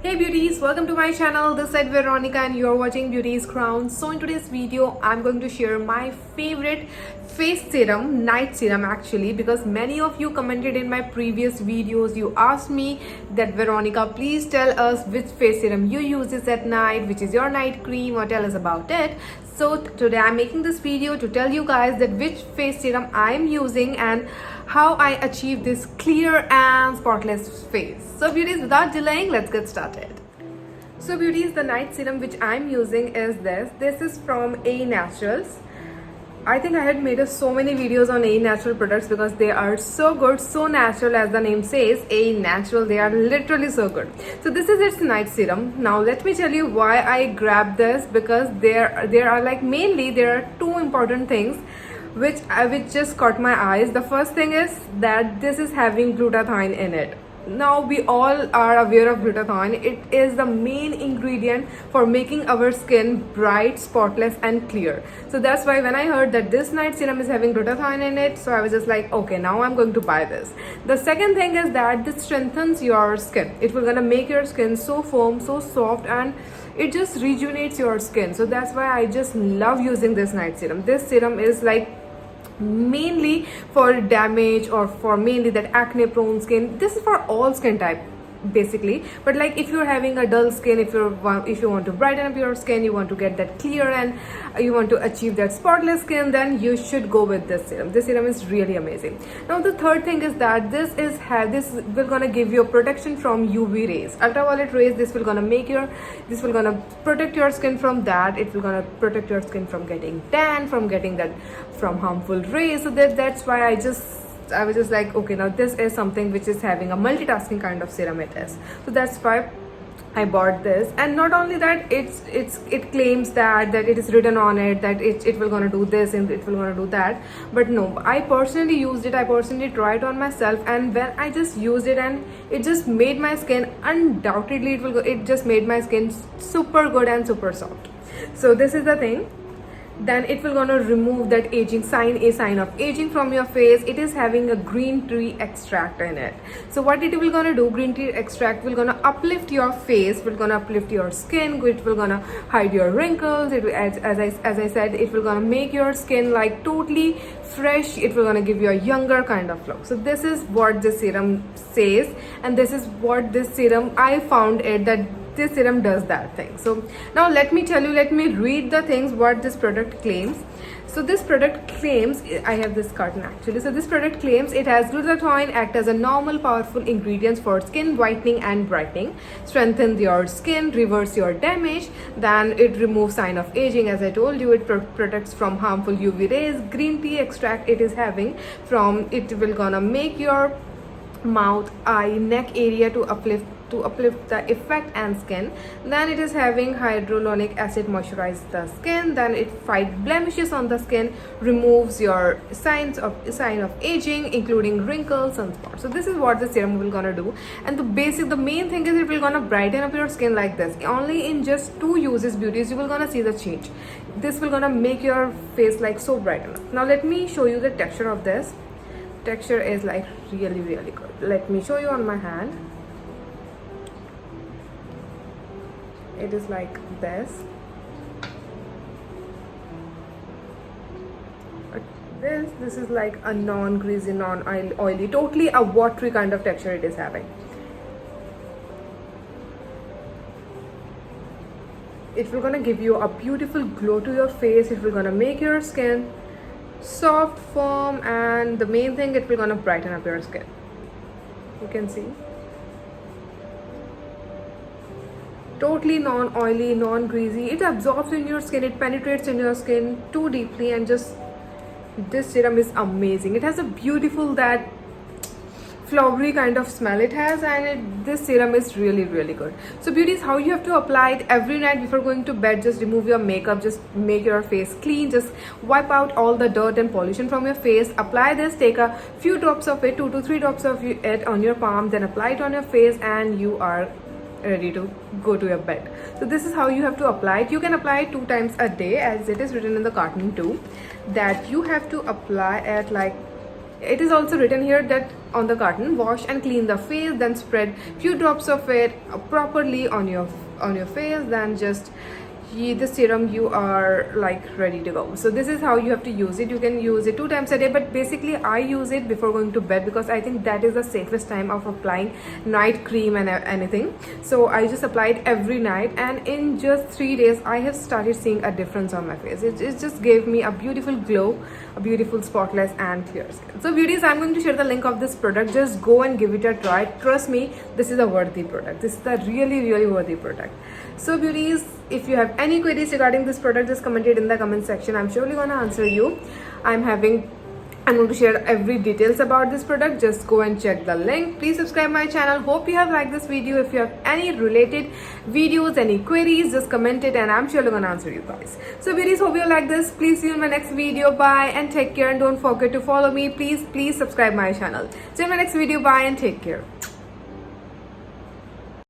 Hey beauties, welcome to my channel. This is Veronica and you're watching Beauty's Crown. So in today's video, I'm going to share my favorite face serum, night serum actually, because many of you commented in my previous videos. You asked me that Veronica, please tell us which face serum you use at night, which is your night cream, or tell us about it. So today I'm making this video to tell you guys that which face serum I'm using and how I achieve this clear and spotless face. So beauties, without delaying, let's get started. So beauties, the night serum which I'm using is this. This is from A Naturals. I think I had made so many videos on A Natural products because they are so good, so natural as the name says, A Natural. They are literally so good. So this is its night serum. Now let me tell you why I grabbed this, because there are like mainly there are two important things which just caught my eyes. The first thing is that this is having glutathione in it. Now we all are aware of glutathione. It is the main ingredient for making our skin bright, spotless and clear. So that's why when I heard that this night serum is having glutathione in it, so I was just like, okay, now I'm going to buy this. The second thing is that this strengthens your skin. It will gonna make your skin so firm, so soft, and it just rejuvenates your skin. So that's why I just love using this night serum. This serum is like mainly for damage or for mainly that acne prone skin. This is for all skin type basically, but like if you're having a dull skin, if you want to brighten up your skin, you want to get that clear and you want to achieve that spotless skin, then you should go with this serum. This serum is really amazing. Now the third thing is that this will gonna give you protection from UV rays, ultraviolet rays. This will gonna protect your skin from that. It will gonna protect your skin from getting tan, from harmful rays. So that's why I was just like, okay, now this is something which is having a multitasking kind of serum it is. So that's why I bought this. And not only that, it claims that it is written on it that it will gonna do this and it will gonna do that. But no, I personally used it. I personally tried on myself, and when I just used it, and it just made my skin undoubtedly it just made my skin super good and super soft. So this is the thing. Then it will gonna remove that a sign of aging from your face. It is having a green tea extract in it. So what it will gonna do, green tea extract will gonna uplift your face, will gonna uplift your skin, it will gonna hide your wrinkles. It will, as I said, it will gonna make your skin like totally fresh. It will gonna give you a younger kind of look. So this is what this serum says, and this is what this serum, I found it that this serum does that thing. So now let me read the things what this product claims. So this product claims, I have this carton actually. So this product claims it has glutathione, act as a normal powerful ingredients for skin whitening and brightening, strengthen your skin, reverse your damage, then it removes sign of aging. As I told you, it protects from harmful UV rays. Green tea extract it is having from, it will gonna make your mouth, eye, neck area to uplift the effect and skin. Then it is having hyaluronic acid moisturize the skin. Then it fights blemishes on the skin, removes your sign of aging, including wrinkles and spots. So this is what the serum will gonna do. And the main thing is it will gonna brighten up your skin like this. Only in just 2 uses, beauties, you will gonna see the change. This will gonna make your face like so brighten up. Now let me show you the texture of this. Texture is like really good. Let me show you on my hand. It is like this. But this is like a non-greasy, non-oily, totally a watery kind of texture it is having. It will gonna give you a beautiful glow to your face. It will gonna make your skin soft, firm, and the main thing, it will gonna brighten up your skin. You can see, totally non-oily, non-greasy. It absorbs in your skin, it penetrates in your skin too deeply, and just this serum is amazing. It has a beautiful that flowery kind of smell it has, and this serum is really good. So beauties, how you have to apply it every night before going to bed. Just remove your makeup, just make your face clean, just wipe out all the dirt and pollution from your face. Apply this, take a few drops of it, 2 to 3 drops of it on your palm, then apply it on your face, and you are ready to go to your bed. So this is how you have to apply it. You can apply it 2 times a day, as it is written in the carton too, that you have to apply it like it is also written here that on the carton, wash and clean the face, then spread few drops of it properly on your face, then just this serum you are like ready to go. So this is how you have to use it. You can use it 2 times a day, but basically I use it before going to bed because I think that is the safest time of applying night cream and anything. So I just apply it every night, and in just 3 days I have started seeing a difference on my face. It just gave me a beautiful glow, a beautiful spotless and clear skin. So beauties, I'm going to share the link of this product. Just go and give it a try. Trust me, this is a worthy product. This is a really worthy product. So beauties, if you have any queries regarding this product, just comment it in the comment section. I'm surely gonna answer you. I'm going to share every details about this product. Just go and check the link. Please subscribe my channel. Hope you have liked this video. If you have any related videos, any queries, just comment it and I'm surely gonna answer you guys. So beauties, hope you like this. Please see you in my next video. Bye and take care, and don't forget to follow me. Please subscribe my channel. See you in my next video. Bye and take care.